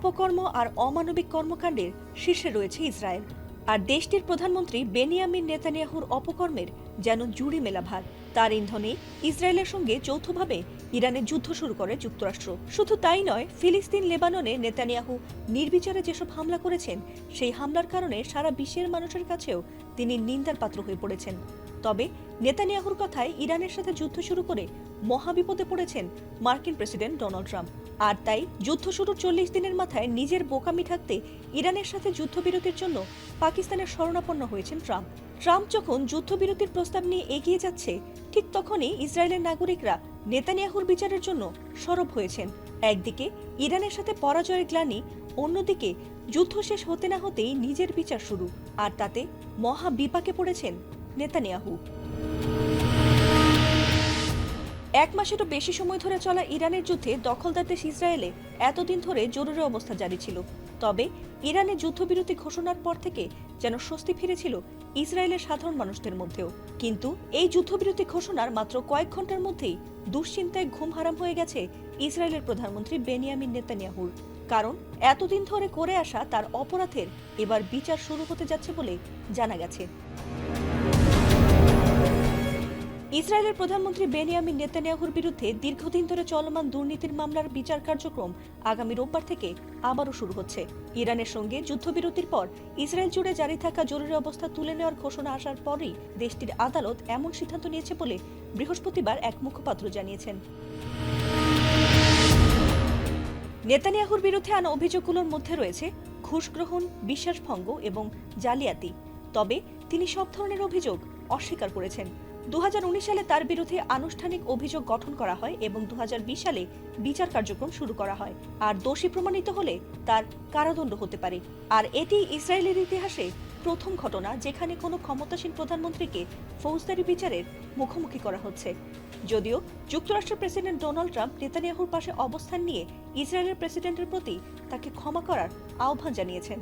অপকর্ম আর অমানবিক কর্মকাণ্ডের শীর্ষে রয়েছে ইসরায়েল। আর দেশটির প্রধানমন্ত্রী বেনিয়ামিন নেতানিয়াহুর অপকর্মের যেন জুড়ি মেলা ভার। তার ইন্ধনে ইসরায়েলের সঙ্গে যৌথভাবে ইরানের যুদ্ধ শুরু করে যুক্তরাষ্ট্র। শুধু তাই নয়, ফিলিস্তিন লেবাননে নেতানিয়াহু নির্বিচারে যেসব হামলা করেছেন, সেই হামলার কারণে সারা বিশ্বের মানুষের কাছেও তিনি নিন্দার পাত্র হয়ে পড়েছেন। তবে নেতানিয়াহুর কথায় ইরানের সাথে যুদ্ধ শুরু করে মহাবিপদে পড়েছেন মার্কিন প্রেসিডেন্ট ডোনাল্ড ট্রাম্প। আর তাই যুদ্ধ শুরুর 40 দিনের মাথায় নিজের বোকামি থাকতে ইরানের সাথে যুদ্ধবিরতির জন্য পাকিস্তানের শরণাপন্ন হয়েছেন ট্রাম্প। ট্রাম্প যখন যুদ্ধবিরতির প্রস্তাব নিয়ে এগিয়ে যাচ্ছে, ঠিক তখনই ইসরায়েলের নাগরিকরা নেতানিয়াহুর বিচারের জন্য সরব হয়েছেন। একদিকে ইরানের সাথে পরাজয়ের গ্লানি, অন্যদিকে যুদ্ধ শেষ হতে না হতেই নিজের বিচার শুরু। আর তাতে মহা বিপাকে পড়েছেন নেতানিয়াহু। 1 মাসেরও বেশি সময় ধরে চলা ইরানের যুদ্ধে দখলদার দেশ ইসরায়েলে এতদিন ধরে জরুরি অবস্থা জারি ছিল। তবে ইরানের যুদ্ধবিরতি ঘোষণার পর থেকে যেন স্বস্তি ফিরেছিল ইসরায়েলের সাধারণ মানুষদের মধ্যেও। কিন্তু এই যুদ্ধবিরতি ঘোষণার মাত্র কয়েক ঘন্টার মধ্যেই দুশ্চিন্তায় ঘুম হারাম হয়ে গেছে ইসরায়েলের প্রধানমন্ত্রী বেনিয়ামিন নেতানিয়াহুর। কারণ এতদিন ধরে করে আসা তার অপরাধের এবার বিচার শুরু হতে যাচ্ছে বলে জানা গেছে। ইসরায়েলের প্রধানমন্ত্রী বেনিয়ামিন নেতানিয়াহুর বিরুদ্ধে দীর্ঘদিন ধরে চলমান দুর্নীতির মামলার বিচার কার্যক্রম আগামী রোববার থেকে আবারও শুরু হচ্ছে। ইরানের সঙ্গে যুদ্ধবিরতির পর ইসরায়েল জুড়ে জারি থাকা জরুরি অবস্থা তুলে নেওয়ার ঘোষণা আসার পরই দেশটির আদালত এমন সিদ্ধান্ত নিয়েছে বলে বৃহস্পতিবার এক মুখপাত্র জানিয়েছেন। নেতানিয়াহুর বিরুদ্ধে আনা অভিযোগগুলোর মধ্যে রয়েছে ঘুষ গ্রহণ, বিশ্বাসভঙ্গ এবং জালিয়াতি। তবে তিনি সব ধরনের অভিযোগ অস্বীকার করেছেন। 2019 সালে তার বিরুদ্ধে আনুষ্ঠানিক অভিযোগ গঠন করা হয় এবং 2020 সালে বিচার কার্যক্রম শুরু করা হয়। আর দোষী প্রমাণিত হলে তার কারাদণ্ড হতে পারে। আর এটি ইসরায়েলের ইতিহাসে প্রথম ঘটনা যেখানে কোনো ক্ষমতাসীন প্রধানমন্ত্রীকে ফৌজদারি বিচারের মুখোমুখি করা হচ্ছে। যদিও যুক্তরাষ্ট্রের প্রেসিডেন্ট ডোনাল্ড ট্রাম্প নেতানিয়াহুর পাশে অবস্থান নিয়ে ইসরায়েলের প্রেসিডেন্টের প্রতি তাকে ক্ষমা করার আহ্বান জানিয়েছেন।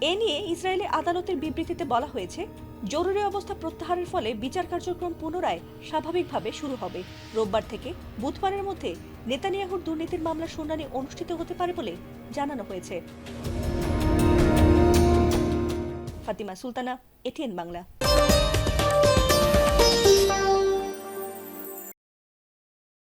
এ নিয়ে ইসরায়েলি আদালতের বিবৃতিতে বলা হয়েছে, জরুরি অবস্থা প্রত্যাহারের ফলে বিচার কার্যক্রম পুনরায় স্বাভাবিকভাবে শুরু হবে। রোববার থেকে বুধবারের মধ্যে নেতানিয়াহুর দুর্নীতির মামলার শুনানি অনুষ্ঠিত হতে পারে বলে জানানো হয়েছে। ফাতিমা সুলতানা, এটিএন বাংলা।